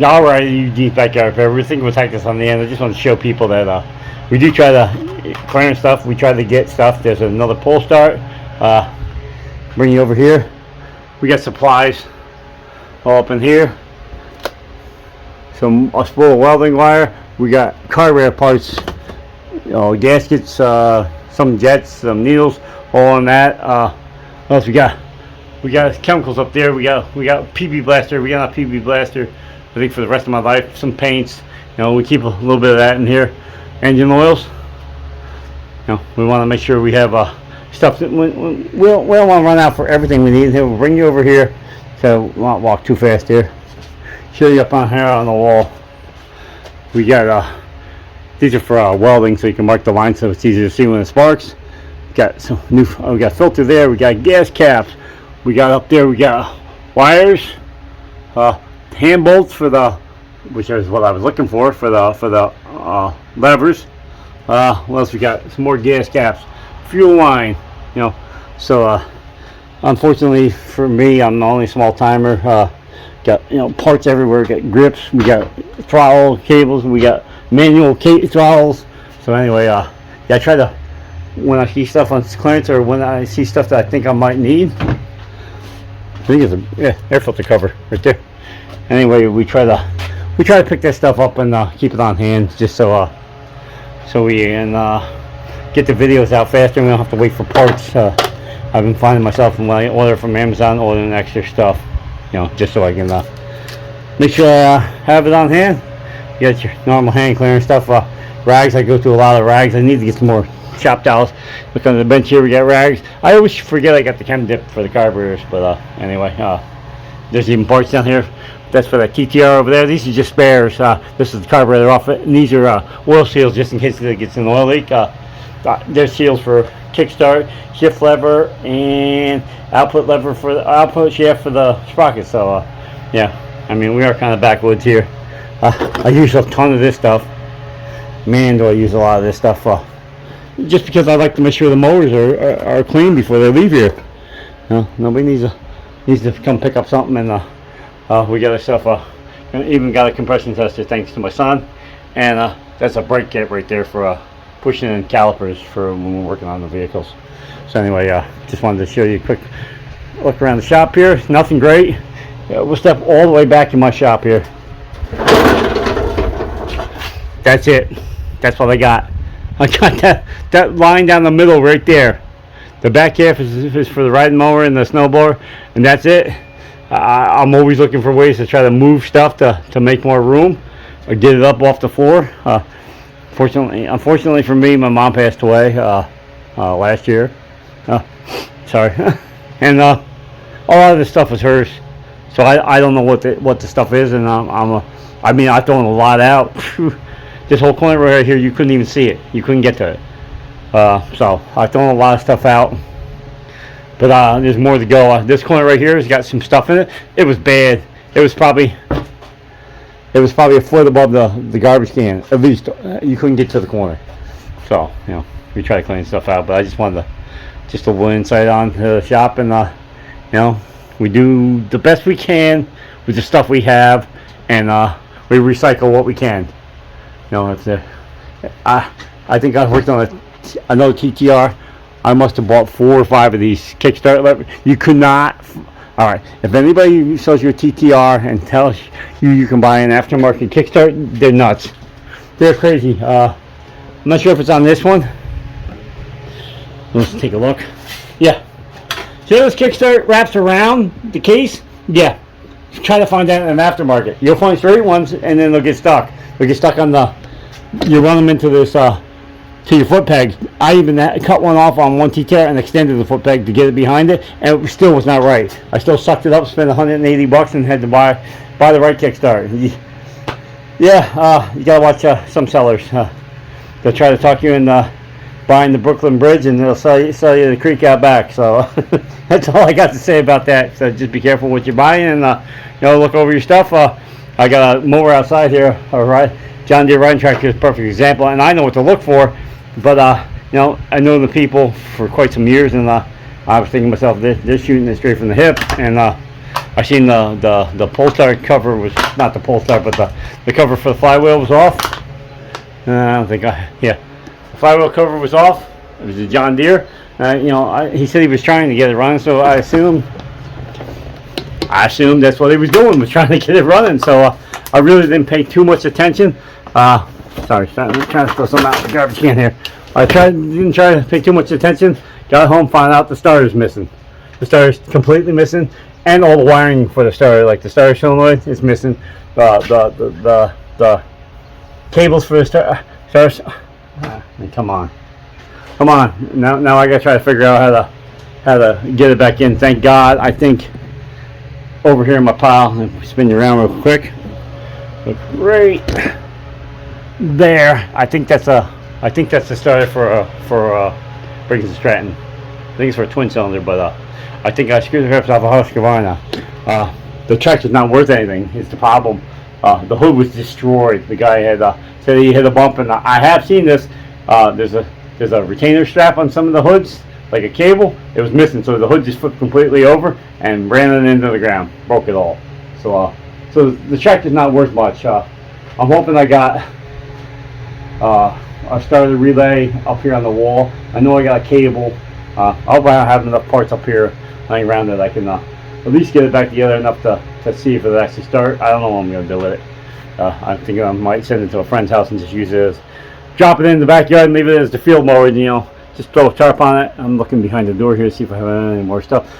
Alright, Eugene's backyard repair. We're thinking we'll take this on the end. I just want to show people that we do try to clear stuff. We try to get stuff. There's another pull start. Bring you over here. We got supplies all up in here. A spool of welding wire. We got carburetor parts, gaskets, some jets, some needles, all on that. What else we got? We got chemicals up there. We got PB blaster. We got a PB blaster, I think, for the rest of my life. Some paints. We keep a little bit of that in here. Engine oils. We want to make sure we have stuff that we don't want to run out for everything we need. We'll bring you over here, so we won't walk too fast here. Show you up on here on the wall. We got these are for welding, so you can mark the line so it's easier to see when it sparks. Got some new. We got filter there. We got gas caps. We got up there. We got wires, hand bolts for the, which is what I was looking for the levers. What else we got? Some more gas caps, fuel line. So unfortunately for me, I'm the only small timer. Got parts everywhere. Got grips. We got throttle cables. We got manual throttles. So anyway, yeah, I try to, when I see stuff on clearance or when I see stuff that I think I might need. I think it's air filter cover right there. Anyway, we try to pick that stuff up and keep it on hand, just so we can get the videos out faster and we don't have to wait for parts. I've been finding myself when I order from Amazon, ordering extra stuff, just so I can make sure I have it on hand. You got your normal hand clearing stuff. Rags, I go through a lot of rags. I need to get some more shop towels. Look on the bench here, we got rags. I always forget I got the chem dip for the carburetors, but anyway, there's even parts down here. That's for the TTR over there. These are just spares. This is the carburetor off it, and these are oil seals just in case it gets an oil leak. There's seals for kickstart, shift lever, and output lever for the output shaft for the sprocket. So yeah, I mean, we are kind of backwoods here. I use a ton of this stuff. Man, do I use a lot of this stuff. Just because I like to make sure the motors are clean before they leave here. Nobody needs to come pick up something, and we got ourselves even got a compression tester thanks to my son, and that's a brake kit right there for pushing in calipers for when we're working on the vehicles. So anyway, just wanted to show you a quick look around the shop here. Nothing great. We'll step all the way back in my shop here. That's it. That's what I got. I got that line down the middle right there. The back half is for the riding mower and the snowblower, and that's it. I'm always looking for ways to try to move stuff to make more room or get it up off the floor. Unfortunately for me, my mom passed away last year. Sorry. And a lot of this stuff was hers, so I don't know what the stuff is, and I mean, I've thrown a lot out. This whole corner right here, you couldn't even see it. You couldn't get to it. So I've thrown a lot of stuff out, but there's more to go. This corner right here has got some stuff in it. It was bad. It was probably a foot above the garbage can. At least you couldn't get to the corner. So we try to clean stuff out. But I just wanted just a little insight on the shop, and we do the best we can with the stuff we have, and we recycle what we can. I think I worked on another TTR. I must have bought 4 or 5 of these kickstart levers. You could not. All right, if anybody sells you a TTR and tells you can buy an aftermarket kickstart, they're nuts. They're crazy. I'm not sure if it's on this one. Let's take a look. Yeah. See how this kickstart wraps around the case? Yeah. Try to find that in an aftermarket. You'll find straight ones, and then they'll get stuck. They'll get stuck on you run them into this, to your foot pegs. I even cut one off on one TTR and extended the foot peg to get it behind it, and it still was not right. I still sucked it up, spent $180 and had to buy the right kickstart. Yeah, you gotta watch some sellers. They'll try to talk you into buying the Brooklyn Bridge, and they'll sell you the creek out back. So that's all I got to say about that. So just be careful what you're buying, and look over your stuff. I got a mower outside here. All right, John Deere riding tractor is a perfect example, and I know what to look for. But I know the people for quite some years, and I was thinking to myself, they're shooting it straight from the hip, and I seen the Polestar cover was not the Polestar, but the cover for the flywheel was off. I don't think yeah, the flywheel cover was off. It was a John Deere. You know, he said he was trying to get it running, so I assumed that's what he was doing, was trying to get it running. So I really didn't pay too much attention. Sorry, trying to throw something out of the garbage can here. Didn't try to pay too much attention. Got home, found out the starter's missing. The starter's completely missing, and all the wiring for the starter, like the starter solenoid, is missing. The cables for the starter. Come on. Now I gotta try to figure out how to get it back in. Thank God, I think over here in my pile, and spin you around real quick. Look right there. I think that's the starter for Briggs & Stratton. I think it's for a twin cylinder, but I think I screwed the grips off a Husqvarna. The tractor's not worth anything. Is the problem. The hood was destroyed. The guy had said he hit a bump, and I have seen this. There's a retainer strap on some of the hoods, like a cable. It was missing, so the hood just flipped completely over and ran it into the ground, broke it all. So the tractor's not worth much. I'm hoping I got I started the relay up here on the wall. I know I got a cable. I hope I have enough parts up here laying around that I can at least get it back together enough to see if it'll actually start. I don't know what I'm going to do with it. I'm thinking I might send it to a friend's house and just use it as, drop it in the backyard and leave it as the field mower, you know. Just throw a tarp on it. I'm looking behind the door here to see if I have any more stuff.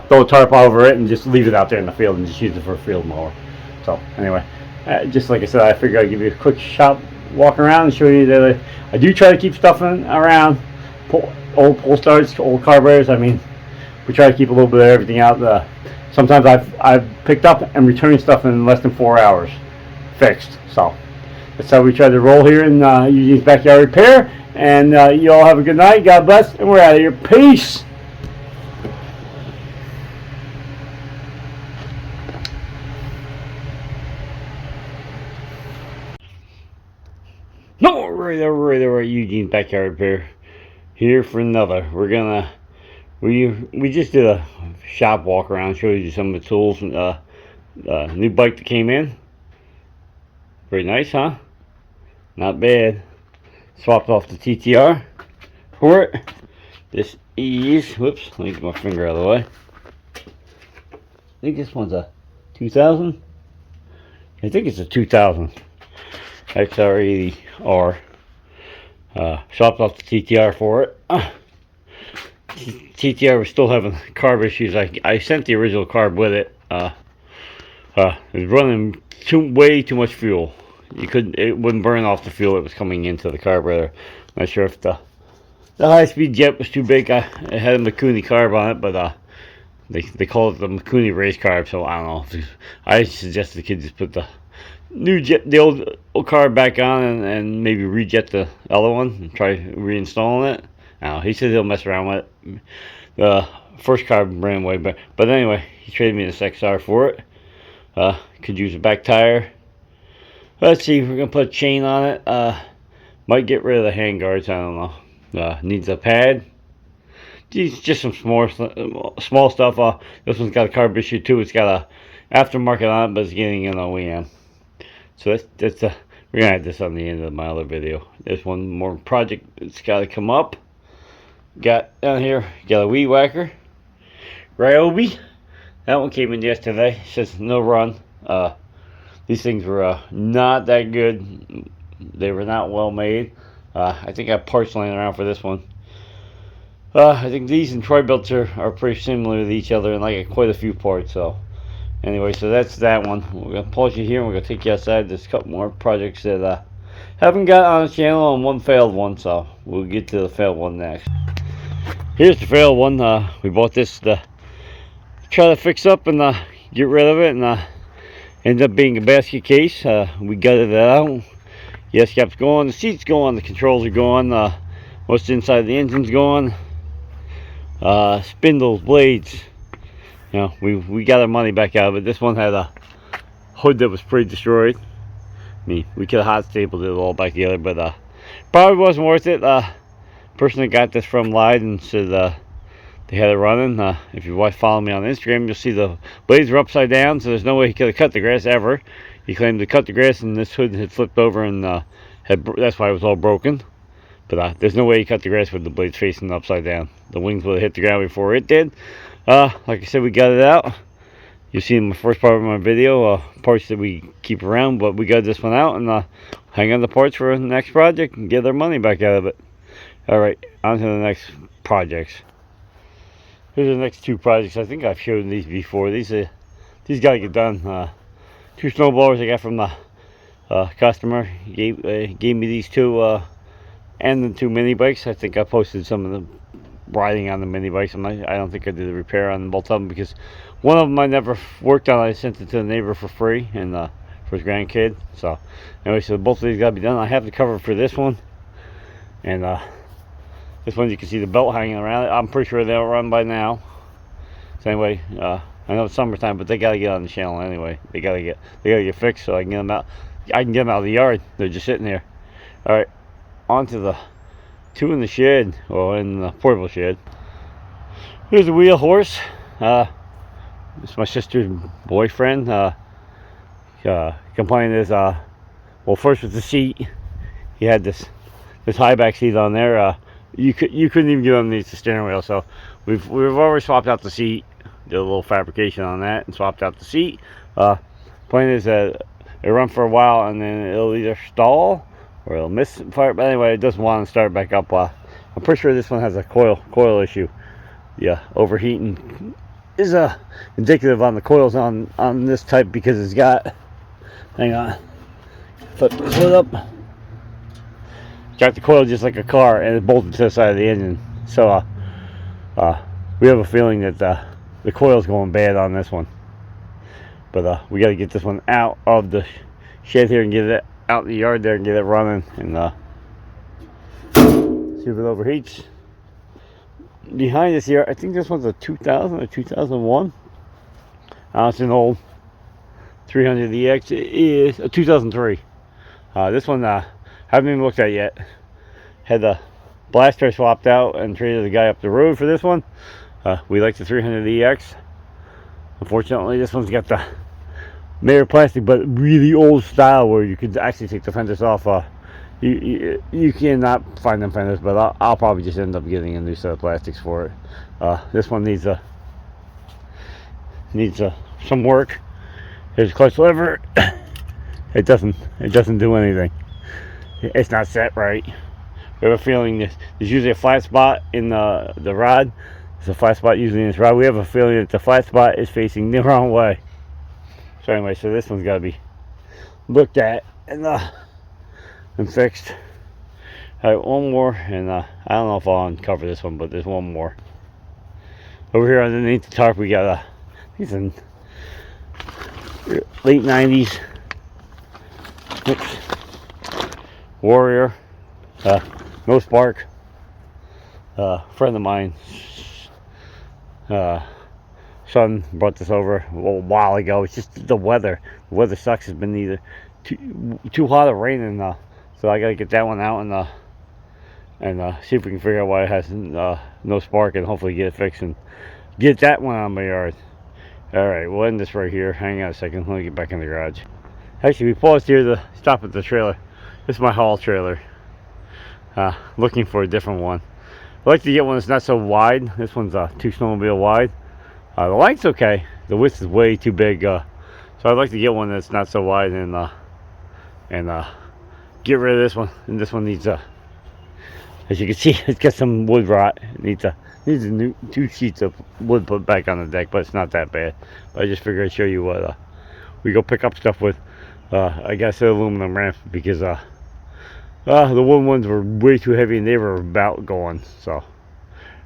Throw a tarp over it and just leave it out there in the field and just use it for a field mower. So anyway, just like I said, I figured I'd give you a quick shop walk around and show you that I do try to keep stuff around. Old Polestars, old carburetors. I mean, we try to keep a little bit of everything out. Sometimes I've picked up and returned stuff in less than 4 hours, fixed. So that's how we try to roll here in Eugene's Backyard Repair. And you all have a good night. God bless, and we're out of here. Peace. No, right over at Eugene's Backyard Repair. Here for another. We just did a shop walk around, showed you some of the tools. New bike that came in. Very nice, huh? Not bad. Swapped off the TTR for it. This is, whoops, let me get my finger out of the way. I think this one's a 2000. I think it's a 2000 XR80R. Swapped off the TTR for it. TTR was still having carb issues. I sent the original carb with it. It was running way too much fuel. It wouldn't burn off the fuel that was coming into the carburetor. Not sure if the high-speed jet was too big. It had a Mikuni carb on it, but they call it the Mikuni race carb, so I don't know. I suggest the kids just put the old carb back on and maybe rejet the other one and try reinstalling it. I don't know. He said he'll mess around with it. The first carb ran away, but anyway, he traded me this XR for it. Could use a back tire. Let's see, we're gonna put a chain on it. Might get rid of the hand guards. I don't know. Needs a pad. Just some small stuff. This one's got a carb issue too. It's got a aftermarket on it, but it's getting an OEM. So that's we're gonna add this on the end of my other video. There's one more project that's got to come up. Got down here. Got a weed whacker. Ryobi. That one came in yesterday. It says no run. These things were not that good. They were not well made. I think I have parts laying around for this one. I think these and Troy-Bilts are pretty similar to each other, and I got quite a few parts. So anyway, so that's that one. We're gonna pause you here, and we're gonna take you outside. There's a couple more projects that haven't got on the channel, and one failed one. So we'll get to the failed one next. Here's the failed one. We bought this to try to fix up and get rid of it, and ended up being a basket case. We gutted it out. The S-cap's gone, the seat's gone, the controls are gone, what's inside the engine's gone. Spindles, blades, you know, we got our money back out of it. This one had a hood that was pretty destroyed. We could have hot stapled it all back together, but probably wasn't worth it. Person that got this from lied and said They had it running. If you follow me on Instagram, you'll see the blades were upside down, so there's no way he could have cut the grass ever. He claimed to cut the grass, and this hood had flipped over, and that's why it was all broken. But there's no way he cut the grass with the blades facing upside down. The wings would have hit the ground before it did. Like I said, we got it out. You'll see in the first part of my video parts that we keep around, but we got this one out and hang on the parts for the next project and get our money back out of it. Alright, on to the next projects. Here's the next two projects. I think I've showed these before. These gotta get done. Two snowblowers I got from the customer. He gave me these two and the two mini bikes. I think I posted some of them riding on the mini bikes. I don't think I did a repair on both of them because one of them I never worked on. I sent it to the neighbor for free and for his grandkid. So anyway, so both of these gotta be done. I have the cover for this one, and this one you can see the belt hanging around it. I'm pretty sure they'll run by now. So anyway, I know it's summertime, but they gotta get on the channel anyway. They gotta get fixed so I can get them out. I can get them out of the yard. They're just sitting there. All right, on to the two in the shed, or in the portable shed. Here's a wheel horse. It's my sister's boyfriend. Complained is well, first with the seat, he had this high back seat on there. You couldn't even get underneath the steering wheel. So we've already swapped out the seat, did a little fabrication on that, and swapped out the seat. Point is that it run for a while and then it'll either stall or it'll miss fire. But anyway, it doesn't want to start back up. I'm pretty sure this one has a coil issue. Yeah, overheating is indicative on the coils on this type because it's got, hang on, flip this hood up, got the coil just like a car and it's bolted to the side of the engine. So we have a feeling that the coil's going bad on this one. But we got to get this one out of the shed here and get it out in the yard there and get it running and see if it overheats. Behind us here, I think this one's a 2000 or 2001. It's an old 300EX. It is a 2003. This one haven't even looked at yet. Had the blaster swapped out and traded the guy up the road for this one. We like the 300EX. Unfortunately, this one's got the made of plastic, but really old style where you could actually take the fenders off. You cannot find them fenders, but I'll probably just end up getting a new set of plastics for it. This one needs some work. Here's a clutch lever. It doesn't do anything. It's not set right. We have a feeling there's usually a flat spot in the rod. There's a flat spot usually in this rod. We have a feeling that the flat spot is facing the wrong way. So anyway, so this one's got to be looked at and fixed. All right, one more, and I don't know if I'll uncover this one, but there's one more. Over here underneath the tarp, we got these in late 90s Warrior, no spark. Friend of mine, son brought this over a little while ago. It's just the weather. The weather sucks. It's been either too hot or raining, so I gotta get that one out and see if we can figure out why it has no spark and hopefully get it fixed and get that one on my yard. All right, we'll end this right here. Hang on a second. Let me get back in the garage. Actually, we paused here to stop at the trailer. This is my haul trailer. Looking for a different one. I like to get one that's not so wide. This one's 2 snowmobile wide. The length's okay. The width is way too big. So I'd like to get one that's not so wide and get rid of this one. And this one needs as you can see, it's got some wood rot. It needs a new 2 sheets of wood put back on the deck, but it's not that bad. But I just figured I'd show you what we go pick up stuff with. I got the aluminum ramps because the wooden ones were way too heavy and they were about going. So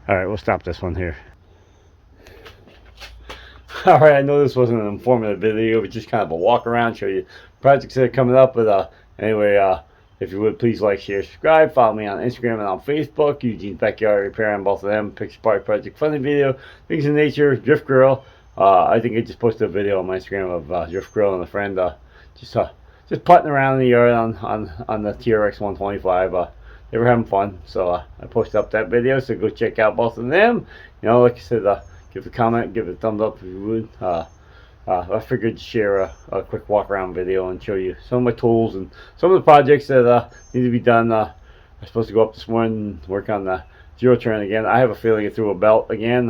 all right, we'll stop this one here. All right, I know this wasn't an informative video, but just kind of a walk around, show you projects that are coming up. But anyway, if you would, please like, share, subscribe. Follow me on Instagram and on Facebook. Eugene's Backyard Repair on both of them. Picture Park Project Funny Video. Things in Nature. Drift Grill. I think I just posted a video on my Instagram of Drift Grill and a friend just putting around in the yard on the TRX 125. they were having fun. So I posted up that video, so go check out both of them. You know, like I said, give a comment, give it a thumbs up if you would. I figured to share a quick walk around video and show you some of my tools and some of the projects that need to be done. I'm supposed to go up this morning and work on the zero turn again. I have a feeling it threw a belt again.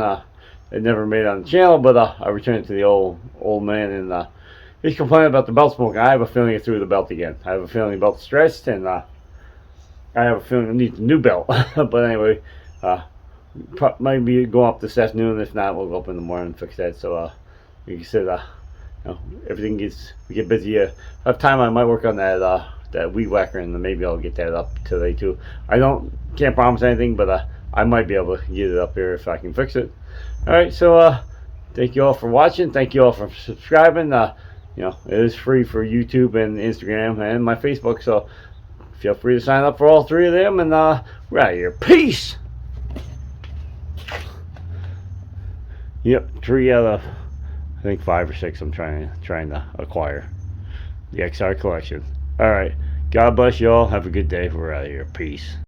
It never made it on the channel, but I returned it to the old man, and he's complaining about the belt smoking. I have a feeling it threw the belt again. I have a feeling the belt's stretched, and I have a feeling it needs a new belt. But anyway, might be going up this afternoon. If not, we'll go up in the morning and fix that. So like I said, you know, everything we get busy. If I have time, I might work on that weed whacker, and then maybe I'll get that up today too. Can't promise anything, but I might be able to get it up here if I can fix it. All right, so thank you all for watching. Thank you all for subscribing. You know, it is free for YouTube and Instagram and my Facebook, so feel free to sign up for all three of them, and we're out of here. Peace. Yep, 3 out of I think 5 or 6 I'm trying to acquire the XR collection. All right, God bless you all. Have a good day. We're out of here. Peace.